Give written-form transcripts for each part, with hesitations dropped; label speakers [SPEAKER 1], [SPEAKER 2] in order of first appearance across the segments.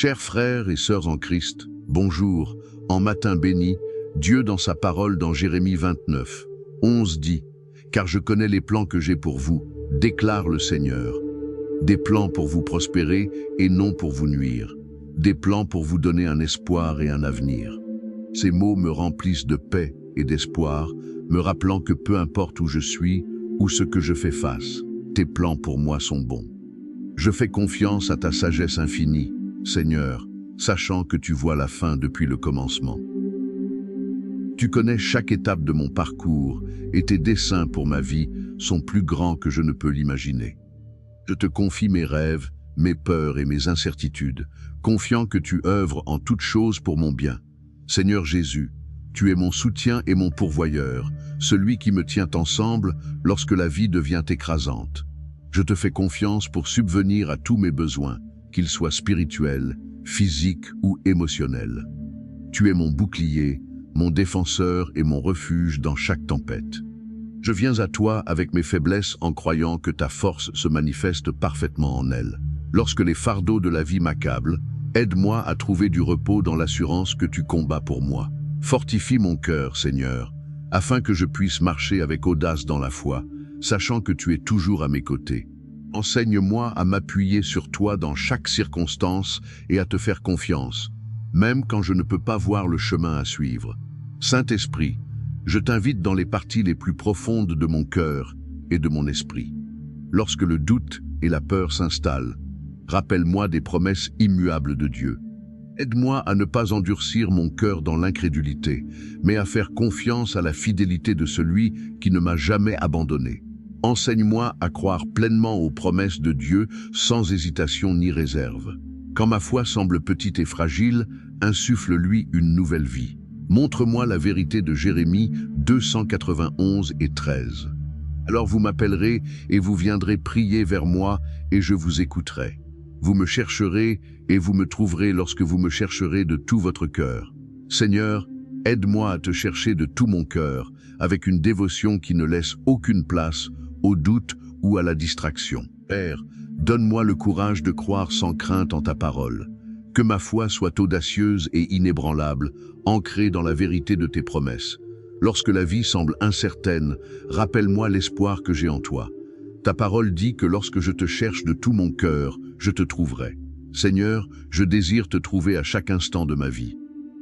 [SPEAKER 1] Chers frères et sœurs en Christ, bonjour, en matin béni, Dieu dans sa parole dans Jérémie 29, 11 dit « Car je connais les plans que j'ai pour vous, déclare le Seigneur. Des plans pour vous prospérer et non pour vous nuire. Des plans pour vous donner un espoir et un avenir. » Ces mots me remplissent de paix et d'espoir, me rappelant que peu importe où je suis ou ce que je fais face, tes plans pour moi sont bons. Je fais confiance à ta sagesse infinie, Seigneur, sachant que tu vois la fin depuis le commencement. Tu connais chaque étape de mon parcours et tes desseins pour ma vie sont plus grands que je ne peux l'imaginer. Je te confie mes rêves, mes peurs et mes incertitudes, confiant que tu œuvres en toutes choses pour mon bien. Seigneur Jésus, tu es mon soutien et mon pourvoyeur, celui qui me tient ensemble lorsque la vie devient écrasante. Je te fais confiance pour subvenir à tous mes besoins, qu'ils soient spirituels, physiques ou émotionnels. Tu es mon bouclier, mon défenseur et mon refuge dans chaque tempête. Je viens à toi avec mes faiblesses en croyant que ta force se manifeste parfaitement en elles. Lorsque les fardeaux de la vie m'accablent, aide-moi à trouver du repos dans l'assurance que tu combats pour moi. Fortifie mon cœur, Seigneur, afin que je puisse marcher avec audace dans la foi, sachant que tu es toujours à mes côtés. Enseigne-moi à m'appuyer sur toi dans chaque circonstance et à te faire confiance, même quand je ne peux pas voir le chemin à suivre. Saint-Esprit, je t'invite dans les parties les plus profondes de mon cœur et de mon esprit. Lorsque le doute et la peur s'installent, rappelle-moi des promesses immuables de Dieu. Aide-moi à ne pas endurcir mon cœur dans l'incrédulité, mais à faire confiance à la fidélité de celui qui ne m'a jamais abandonné. Enseigne-moi à croire pleinement aux promesses de Dieu sans hésitation ni réserve. Quand ma foi semble petite et fragile, insuffle-lui une nouvelle vie. Montre-moi la vérité de Jérémie 291 et 13. Alors vous m'appellerez et vous viendrez prier vers moi et je vous écouterai. Vous me chercherez et vous me trouverez lorsque vous me chercherez de tout votre cœur. Seigneur, aide-moi à te chercher de tout mon cœur, avec une dévotion qui ne laisse aucune place au doute ou à la distraction. Père, donne-moi le courage de croire sans crainte en ta parole. Que ma foi soit audacieuse et inébranlable, ancrée dans la vérité de tes promesses. Lorsque la vie semble incertaine, rappelle-moi l'espoir que j'ai en toi. Ta parole dit que lorsque je te cherche de tout mon cœur, je te trouverai. Seigneur, je désire te trouver à chaque instant de ma vie.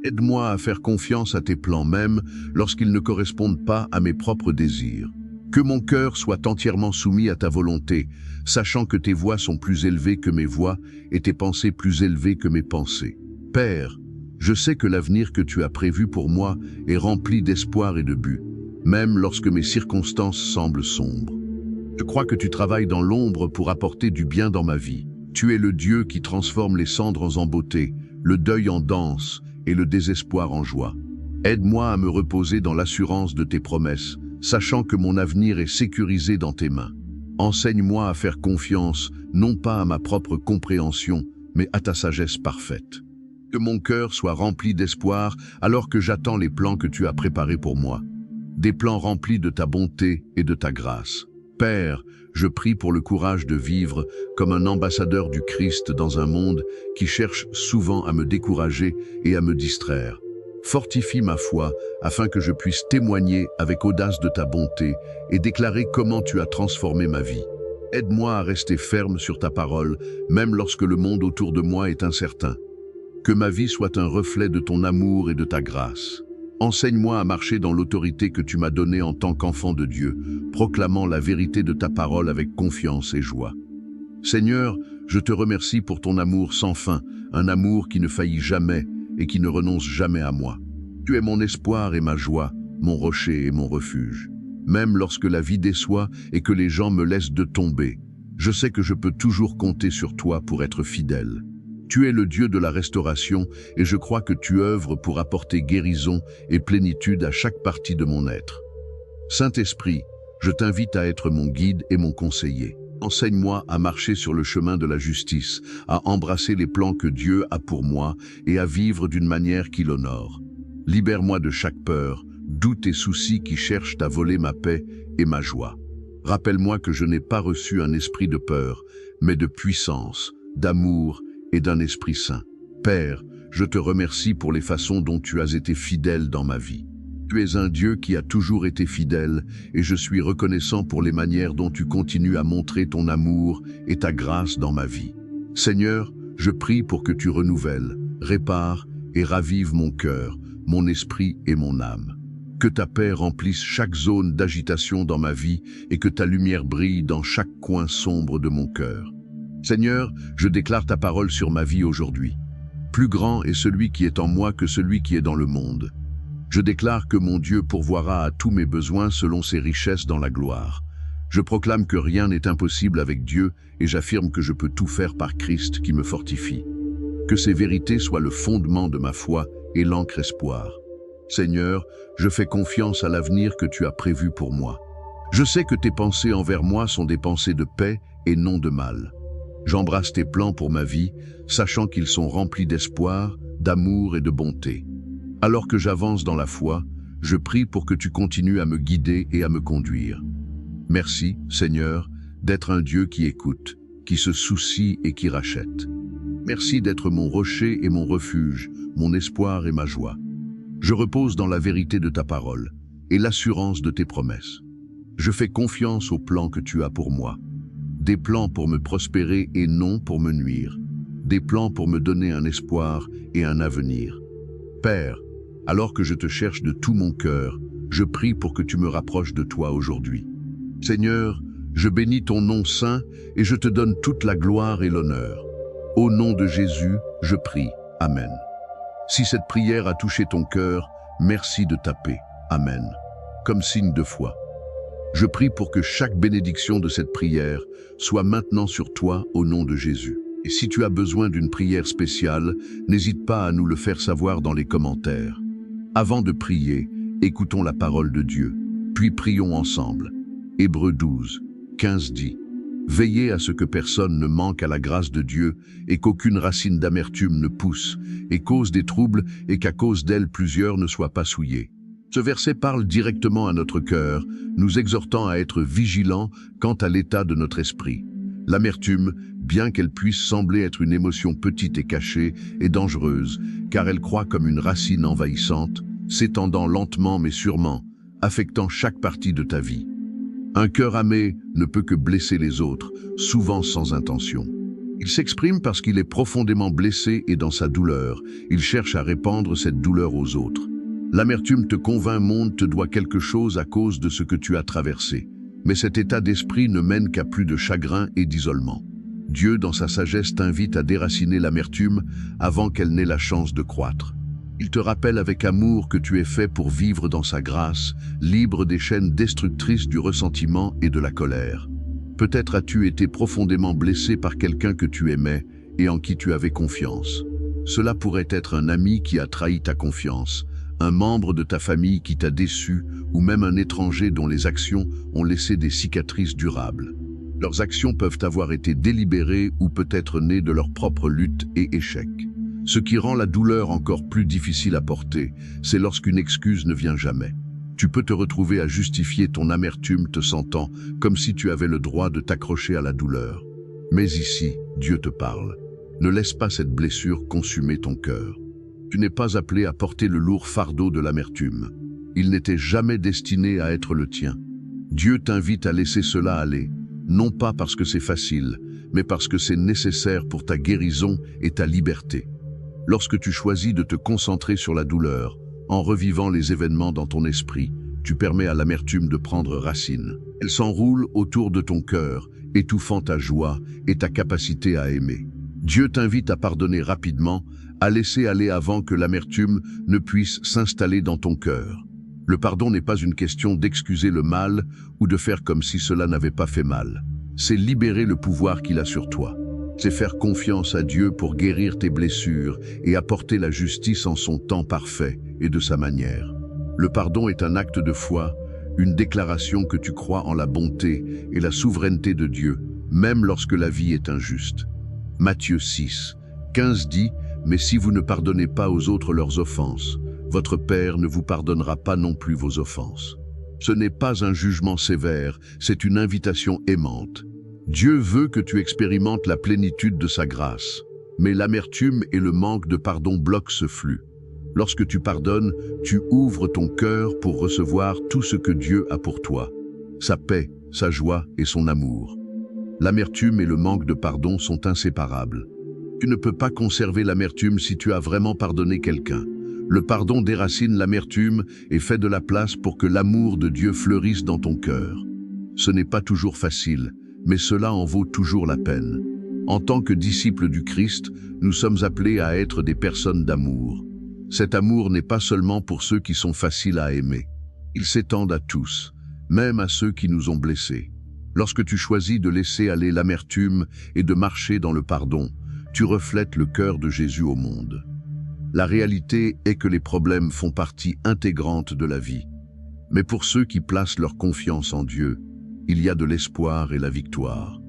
[SPEAKER 1] Aide-moi à faire confiance à tes plans même lorsqu'ils ne correspondent pas à mes propres désirs. Que mon cœur soit entièrement soumis à ta volonté, sachant que tes voies sont plus élevées que mes voies et tes pensées plus élevées que mes pensées. Père, je sais que l'avenir que tu as prévu pour moi est rempli d'espoir et de but, même lorsque mes circonstances semblent sombres. Je crois que tu travailles dans l'ombre pour apporter du bien dans ma vie. Tu es le Dieu qui transforme les cendres en beauté, le deuil en danse et le désespoir en joie. Aide-moi à me reposer dans l'assurance de tes promesses, sachant que mon avenir est sécurisé dans tes mains. Enseigne-moi à faire confiance, non pas à ma propre compréhension, mais à ta sagesse parfaite. Que mon cœur soit rempli d'espoir alors que j'attends les plans que tu as préparés pour moi. Des plans remplis de ta bonté et de ta grâce. Père, je prie pour le courage de vivre comme un ambassadeur du Christ dans un monde qui cherche souvent à me décourager et à me distraire. Fortifie ma foi afin que je puisse témoigner avec audace de ta bonté et déclarer comment tu as transformé ma vie. Aide-moi à rester ferme sur ta parole, même lorsque le monde autour de moi est incertain. Que ma vie soit un reflet de ton amour et de ta grâce. Enseigne-moi à marcher dans l'autorité que tu m'as donnée en tant qu'enfant de Dieu, proclamant la vérité de ta parole avec confiance et joie. Seigneur, je te remercie pour ton amour sans fin, un amour qui ne faillit jamais et qui ne renonce jamais à moi. Tu es mon espoir et ma joie, mon rocher et mon refuge. Même lorsque la vie déçoit et que les gens me laissent de tomber, je sais que je peux toujours compter sur toi pour être fidèle. Tu es le Dieu de la restauration et je crois que tu œuvres pour apporter guérison et plénitude à chaque partie de mon être. Saint-Esprit, je t'invite à être mon guide et mon conseiller. Enseigne-moi à marcher sur le chemin de la justice, à embrasser les plans que Dieu a pour moi et à vivre d'une manière qui l'honore. Libère-moi de chaque peur, doute et soucis qui cherchent à voler ma paix et ma joie. Rappelle-moi que je n'ai pas reçu un esprit de peur, mais de puissance, d'amour et d'un esprit saint. Père, je te remercie pour les façons dont tu as été fidèle dans ma vie. Tu es un Dieu qui a toujours été fidèle et je suis reconnaissant pour les manières dont tu continues à montrer ton amour et ta grâce dans ma vie. Seigneur, je prie pour que tu renouvelles, répares et ravives mon cœur, mon esprit et mon âme. Que ta paix remplisse chaque zone d'agitation dans ma vie et que ta lumière brille dans chaque coin sombre de mon cœur. Seigneur, je déclare ta parole sur ma vie aujourd'hui. Plus grand est celui qui est en moi que celui qui est dans le monde. Je déclare que mon Dieu pourvoira à tous mes besoins selon ses richesses dans la gloire. Je proclame que rien n'est impossible avec Dieu et j'affirme que je peux tout faire par Christ qui me fortifie. Que ces vérités soient le fondement de ma foi et l'ancre espoir. Seigneur, je fais confiance à l'avenir que tu as prévu pour moi. Je sais que tes pensées envers moi sont des pensées de paix et non de mal. J'embrasse tes plans pour ma vie, sachant qu'ils sont remplis d'espoir, d'amour et de bonté. Alors que j'avance dans la foi, je prie pour que tu continues à me guider et à me conduire. Merci, Seigneur, d'être un Dieu qui écoute, qui se soucie et qui rachète. Merci d'être mon rocher et mon refuge, mon espoir et ma joie. Je repose dans la vérité de ta parole et l'assurance de tes promesses. Je fais confiance aux plans que tu as pour moi. Des plans pour me prospérer et non pour me nuire. Des plans pour me donner un espoir et un avenir. Père, alors que je te cherche de tout mon cœur, je prie pour que tu me rapproches de toi aujourd'hui. Seigneur, je bénis ton nom saint et je te donne toute la gloire et l'honneur. Au nom de Jésus, je prie. Amen. Si cette prière a touché ton cœur, merci de taper. Amen. Comme signe de foi. Je prie pour que chaque bénédiction de cette prière soit maintenant sur toi au nom de Jésus. Et si tu as besoin d'une prière spéciale, n'hésite pas à nous le faire savoir dans les commentaires. Avant de prier, écoutons la parole de Dieu, puis prions ensemble. Hébreux 12, 15 dit « Veillez à ce que personne ne manque à la grâce de Dieu et qu'aucune racine d'amertume ne pousse et cause des troubles et qu'à cause d'elle plusieurs ne soient pas souillés. » Ce verset parle directement à notre cœur, nous exhortant à être vigilants quant à l'état de notre esprit. L'amertume, bien qu'elle puisse sembler être une émotion petite et cachée, est dangereuse, car elle croît comme une racine envahissante, s'étendant lentement mais sûrement, affectant chaque partie de ta vie. Un cœur amé ne peut que blesser les autres, souvent sans intention. Il s'exprime parce qu'il est profondément blessé et dans sa douleur, il cherche à répandre cette douleur aux autres. L'amertume te convainc, monde te doit quelque chose à cause de ce que tu as traversé. Mais cet état d'esprit ne mène qu'à plus de chagrin et d'isolement. Dieu, dans sa sagesse, t'invite à déraciner l'amertume avant qu'elle n'ait la chance de croître. Il te rappelle avec amour que tu es fait pour vivre dans sa grâce, libre des chaînes destructrices du ressentiment et de la colère. Peut-être as-tu été profondément blessé par quelqu'un que tu aimais et en qui tu avais confiance. Cela pourrait être un ami qui a trahi ta confiance, un membre de ta famille qui t'a déçu ou même un étranger dont les actions ont laissé des cicatrices durables. Leurs actions peuvent avoir été délibérées ou peut-être nées de leur propre lutte et échec. Ce qui rend la douleur encore plus difficile à porter, c'est lorsqu'une excuse ne vient jamais. Tu peux te retrouver à justifier ton amertume te sentant comme si tu avais le droit de t'accrocher à la douleur. Mais ici, Dieu te parle. Ne laisse pas cette blessure consumer ton cœur. Tu n'es pas appelé à porter le lourd fardeau de l'amertume. Il n'était jamais destiné à être le tien. Dieu t'invite à laisser cela aller, non pas parce que c'est facile, mais parce que c'est nécessaire pour ta guérison et ta liberté. Lorsque tu choisis de te concentrer sur la douleur, en revivant les événements dans ton esprit, tu permets à l'amertume de prendre racine. Elle s'enroule autour de ton cœur, étouffant ta joie et ta capacité à aimer. Dieu t'invite à pardonner rapidement, à laisser aller avant que l'amertume ne puisse s'installer dans ton cœur. Le pardon n'est pas une question d'excuser le mal ou de faire comme si cela n'avait pas fait mal. C'est libérer le pouvoir qu'il a sur toi. C'est faire confiance à Dieu pour guérir tes blessures et apporter la justice en son temps parfait et de sa manière. Le pardon est un acte de foi, une déclaration que tu crois en la bonté et la souveraineté de Dieu, même lorsque la vie est injuste. Matthieu 6, 15 dit « Mais si vous ne pardonnez pas aux autres leurs offenses, votre Père ne vous pardonnera pas non plus vos offenses. » Ce n'est pas un jugement sévère, c'est une invitation aimante. Dieu veut que tu expérimentes la plénitude de sa grâce. Mais l'amertume et le manque de pardon bloquent ce flux. Lorsque tu pardonnes, tu ouvres ton cœur pour recevoir tout ce que Dieu a pour toi, sa paix, sa joie et son amour. L'amertume et le manque de pardon sont inséparables. Tu ne peux pas conserver l'amertume si tu as vraiment pardonné quelqu'un. Le pardon déracine l'amertume et fait de la place pour que l'amour de Dieu fleurisse dans ton cœur. Ce n'est pas toujours facile, mais cela en vaut toujours la peine. En tant que disciples du Christ, nous sommes appelés à être des personnes d'amour. Cet amour n'est pas seulement pour ceux qui sont faciles à aimer. Il s'étend à tous, même à ceux qui nous ont blessés. Lorsque tu choisis de laisser aller l'amertume et de marcher dans le pardon, tu reflètes le cœur de Jésus au monde. La réalité est que les problèmes font partie intégrante de la vie. Mais pour ceux qui placent leur confiance en Dieu, il y a de l'espoir et la victoire.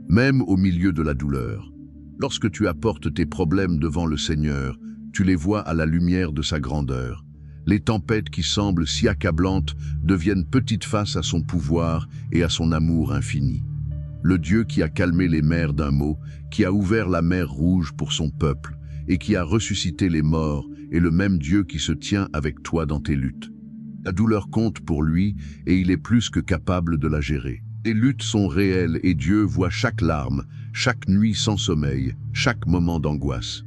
[SPEAKER 1] Même au milieu de la douleur, lorsque tu apportes tes problèmes devant le Seigneur, tu les vois à la lumière de sa grandeur. Les tempêtes qui semblent si accablantes deviennent petites face à son pouvoir et à son amour infini. Le Dieu qui a calmé les mers d'un mot, qui a ouvert la mer Rouge pour son peuple et qui a ressuscité les morts est le même Dieu qui se tient avec toi dans tes luttes. La douleur compte pour lui et il est plus que capable de la gérer. Tes luttes sont réelles et Dieu voit chaque larme, chaque nuit sans sommeil, chaque moment d'angoisse.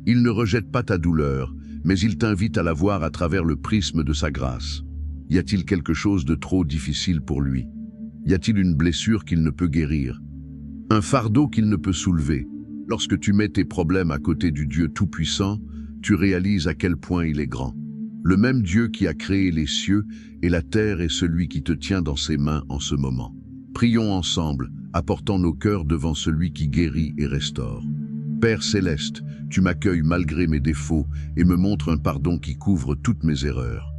[SPEAKER 1] Il ne rejette pas ta douleur, mais il t'invite à la voir à travers le prisme de sa grâce. Y a-t-il quelque chose de trop difficile pour lui? Y a-t-il une blessure qu'il ne peut guérir? Un fardeau qu'il ne peut soulever? Lorsque tu mets tes problèmes à côté du Dieu Tout-Puissant, tu réalises à quel point il est grand. Le même Dieu qui a créé les cieux et la terre est celui qui te tient dans ses mains en ce moment. Prions ensemble, apportant nos cœurs devant celui qui guérit et restaure. Père céleste, tu m'accueilles malgré mes défauts et me montres un pardon qui couvre toutes mes erreurs.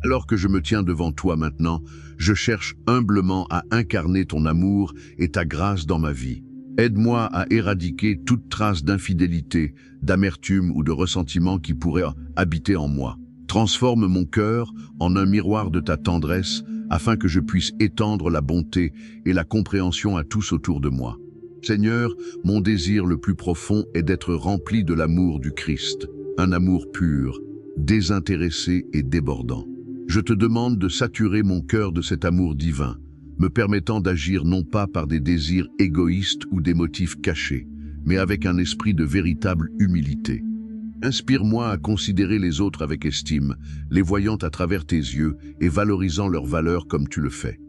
[SPEAKER 1] Alors que je me tiens devant toi maintenant, je cherche humblement à incarner ton amour et ta grâce dans ma vie. Aide-moi à éradiquer toute trace d'infidélité, d'amertume ou de ressentiment qui pourrait habiter en moi. Transforme mon cœur en un miroir de ta tendresse afin que je puisse étendre la bonté et la compréhension à tous autour de moi. Seigneur, mon désir le plus profond est d'être rempli de l'amour du Christ, un amour pur, désintéressé et débordant. Je te demande de saturer mon cœur de cet amour divin, me permettant d'agir non pas par des désirs égoïstes ou des motifs cachés, mais avec un esprit de véritable humilité. Inspire-moi à considérer les autres avec estime, les voyant à travers tes yeux et valorisant leurs valeurs comme tu le fais.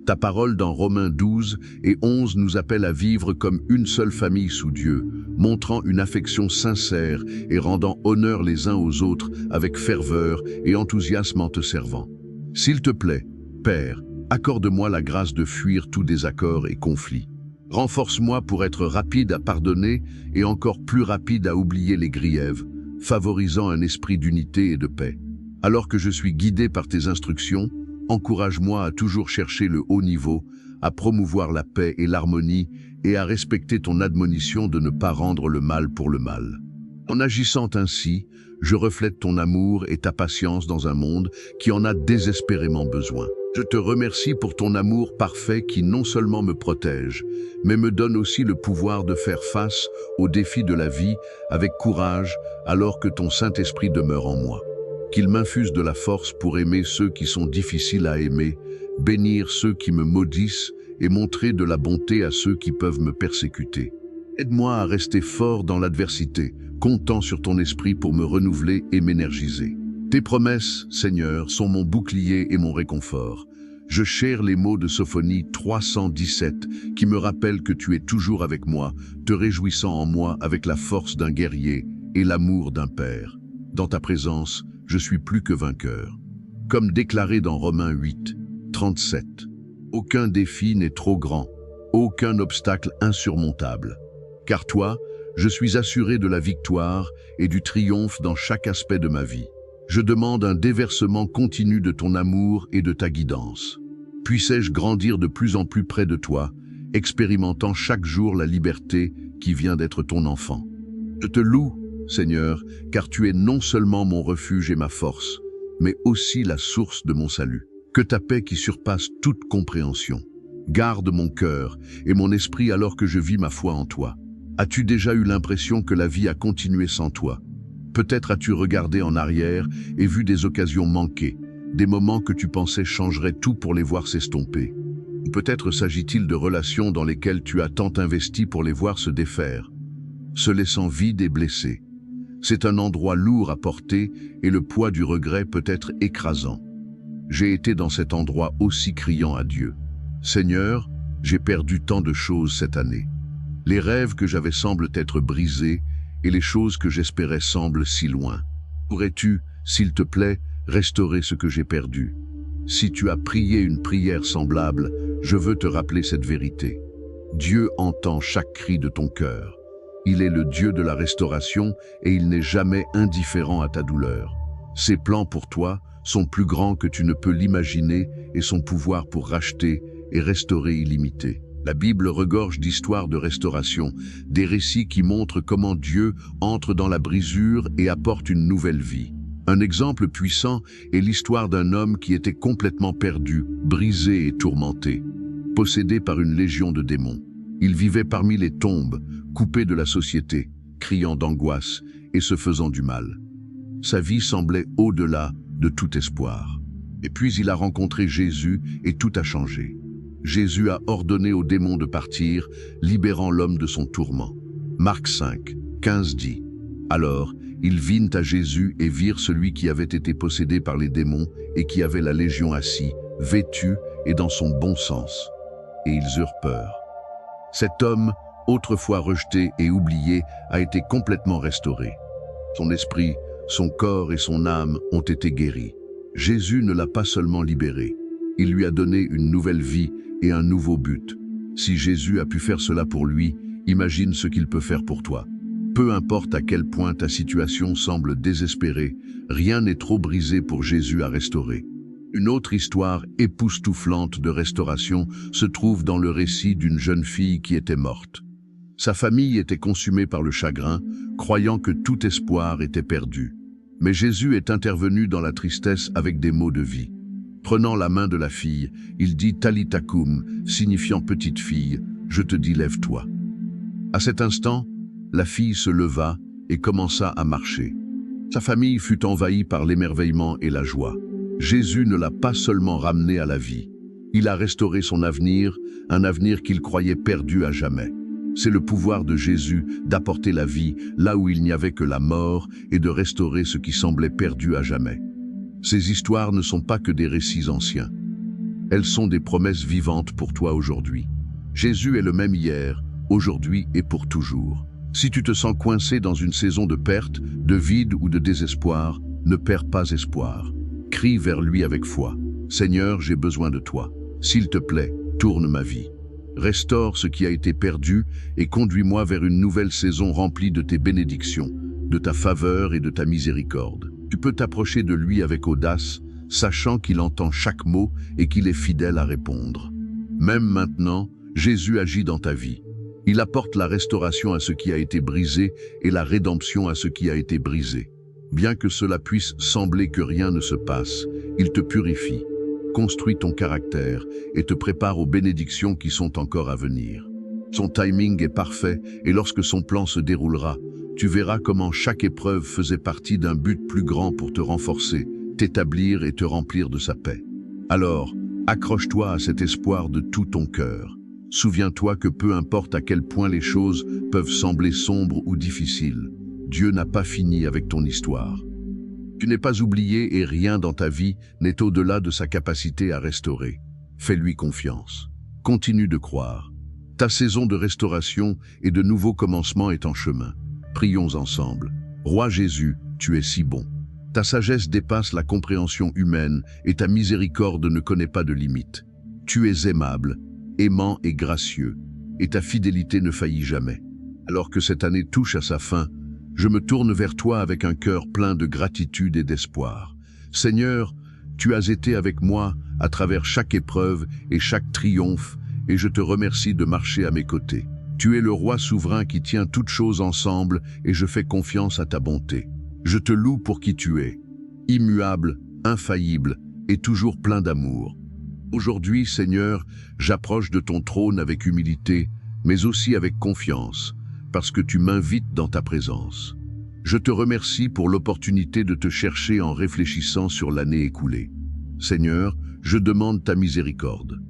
[SPEAKER 1] Ta parole dans Romains 12 et 11 nous appelle à vivre comme une seule famille sous Dieu, montrant une affection sincère et rendant honneur les uns aux autres avec ferveur et enthousiasme en te servant. S'il te plaît, Père, accorde-moi la grâce de fuir tout désaccord et conflit. Renforce-moi pour être rapide à pardonner et encore plus rapide à oublier les griefs, favorisant un esprit d'unité et de paix. Alors que je suis guidé par tes instructions, encourage-moi à toujours chercher le haut niveau, à promouvoir la paix et l'harmonie et à respecter ton admonition de ne pas rendre le mal pour le mal. En agissant ainsi, je reflète ton amour et ta patience dans un monde qui en a désespérément besoin. Je te remercie pour ton amour parfait qui non seulement me protège, mais me donne aussi le pouvoir de faire face aux défis de la vie avec courage alors que ton Saint-Esprit demeure en moi. Qu'il m'infuse de la force pour aimer ceux qui sont difficiles à aimer, bénir ceux qui me maudissent et montrer de la bonté à ceux qui peuvent me persécuter. Aide-moi à rester fort dans l'adversité, comptant sur ton esprit pour me renouveler et m'énergiser. Tes promesses, Seigneur, sont mon bouclier et mon réconfort. Je chéris les mots de Sophonie 317 qui me rappellent que tu es toujours avec moi, te réjouissant en moi avec la force d'un guerrier et l'amour d'un père. Dans ta présence, je suis plus que vainqueur. Comme déclaré dans Romains 8, 37. Aucun défi n'est trop grand, aucun obstacle insurmontable. Car toi, je suis assuré de la victoire et du triomphe dans chaque aspect de ma vie. Je demande un déversement continu de ton amour et de ta guidance. Puissais-je grandir de plus en plus près de toi, expérimentant chaque jour la liberté qui vient d'être ton enfant. Je te loue, Seigneur, car tu es non seulement mon refuge et ma force, mais aussi la source de mon salut. Que ta paix qui surpasse toute compréhension garde mon cœur et mon esprit alors que je vis ma foi en toi. As-tu déjà eu l'impression que la vie a continué sans toi? Peut-être as-tu regardé en arrière et vu des occasions manquées, des moments que tu pensais changeraient tout pour les voir s'estomper. Ou peut-être s'agit-il de relations dans lesquelles tu as tant investi pour les voir se défaire, se laissant vide et blessé. C'est un endroit lourd à porter et le poids du regret peut être écrasant. J'ai été dans cet endroit aussi criant à Dieu. Seigneur, j'ai perdu tant de choses cette année. Les rêves que j'avais semblent être brisés et les choses que j'espérais semblent si loin. Pourrais-tu, s'il te plaît, restaurer ce que j'ai perdu? Si tu as prié une prière semblable, je veux te rappeler cette vérité. Dieu entend chaque cri de ton cœur. Il est le Dieu de la restauration et il n'est jamais indifférent à ta douleur. Ses plans pour toi sont plus grands que tu ne peux l'imaginer et son pouvoir pour racheter et restaurer illimité. La Bible regorge d'histoires de restauration, des récits qui montrent comment Dieu entre dans la brisure et apporte une nouvelle vie. Un exemple puissant est l'histoire d'un homme qui était complètement perdu, brisé et tourmenté, possédé par une légion de démons. Il vivait parmi les tombes, coupé de la société, criant d'angoisse et se faisant du mal. Sa vie semblait au-delà de tout espoir. Et puis il a rencontré Jésus et tout a changé. Jésus a ordonné aux démons de partir, libérant l'homme de son tourment. Marc 5, 15 dit « Alors, ils vinrent à Jésus et virent celui qui avait été possédé par les démons et qui avait la légion assis, vêtu et dans son bon sens. Et ils eurent peur. » Cet homme, autrefois rejeté et oublié, a été complètement restauré. Son esprit, son corps et son âme ont été guéris. Jésus ne l'a pas seulement libéré, il lui a donné une nouvelle vie et un nouveau but. Si Jésus a pu faire cela pour lui, imagine ce qu'il peut faire pour toi. Peu importe à quel point ta situation semble désespérée, rien n'est trop brisé pour Jésus à restaurer. Une autre histoire époustouflante de restauration se trouve dans le récit d'une jeune fille qui était morte. Sa famille était consumée par le chagrin, croyant que tout espoir était perdu. Mais Jésus est intervenu dans la tristesse avec des mots de vie. Prenant la main de la fille, il dit « Talitha koum », signifiant « petite fille, je te dis lève-toi ». À cet instant, la fille se leva et commença à marcher. Sa famille fut envahie par l'émerveillement et la joie. Jésus ne l'a pas seulement ramenée à la vie. Il a restauré son avenir, un avenir qu'il croyait perdu à jamais. C'est le pouvoir de Jésus d'apporter la vie là où il n'y avait que la mort et de restaurer ce qui semblait perdu à jamais. Ces histoires ne sont pas que des récits anciens. Elles sont des promesses vivantes pour toi aujourd'hui. Jésus est le même hier, aujourd'hui et pour toujours. Si tu te sens coincé dans une saison de perte, de vide ou de désespoir, ne perds pas espoir. Crie vers lui avec foi. Seigneur, j'ai besoin de toi. S'il te plaît, tourne ma vie. Restaure ce qui a été perdu et conduis-moi vers une nouvelle saison remplie de tes bénédictions, de ta faveur et de ta miséricorde. Tu peux t'approcher de lui avec audace, sachant qu'il entend chaque mot et qu'il est fidèle à répondre. Même maintenant, Jésus agit dans ta vie. Il apporte la restauration à ce qui a été brisé et la rédemption à ce qui a été brisé. Bien que cela puisse sembler que rien ne se passe, il te purifie, construit ton caractère et te prépare aux bénédictions qui sont encore à venir. Son timing est parfait et lorsque son plan se déroulera, tu verras comment chaque épreuve faisait partie d'un but plus grand pour te renforcer, t'établir et te remplir de sa paix. Alors, accroche-toi à cet espoir de tout ton cœur. Souviens-toi que peu importe à quel point les choses peuvent sembler sombres ou difficiles, Dieu n'a pas fini avec ton histoire. Tu n'es pas oublié et rien dans ta vie n'est au-delà de sa capacité à restaurer. Fais-lui confiance. Continue de croire. Ta saison de restauration et de nouveau commencement est en chemin. Prions ensemble. Roi Jésus, tu es si bon. Ta sagesse dépasse la compréhension humaine et ta miséricorde ne connaît pas de limite. Tu es aimable, aimant et gracieux, et ta fidélité ne faillit jamais. Alors que cette année touche à sa fin, je me tourne vers toi avec un cœur plein de gratitude et d'espoir. Seigneur, tu as été avec moi à travers chaque épreuve et chaque triomphe, et je te remercie de marcher à mes côtés. Tu es le roi souverain qui tient toutes choses ensemble et je fais confiance à ta bonté. Je te loue pour qui tu es, immuable, infaillible et toujours plein d'amour. Aujourd'hui, Seigneur, j'approche de ton trône avec humilité, mais aussi avec confiance, parce que tu m'invites dans ta présence. Je te remercie pour l'opportunité de te chercher en réfléchissant sur l'année écoulée. Seigneur, je demande ta miséricorde.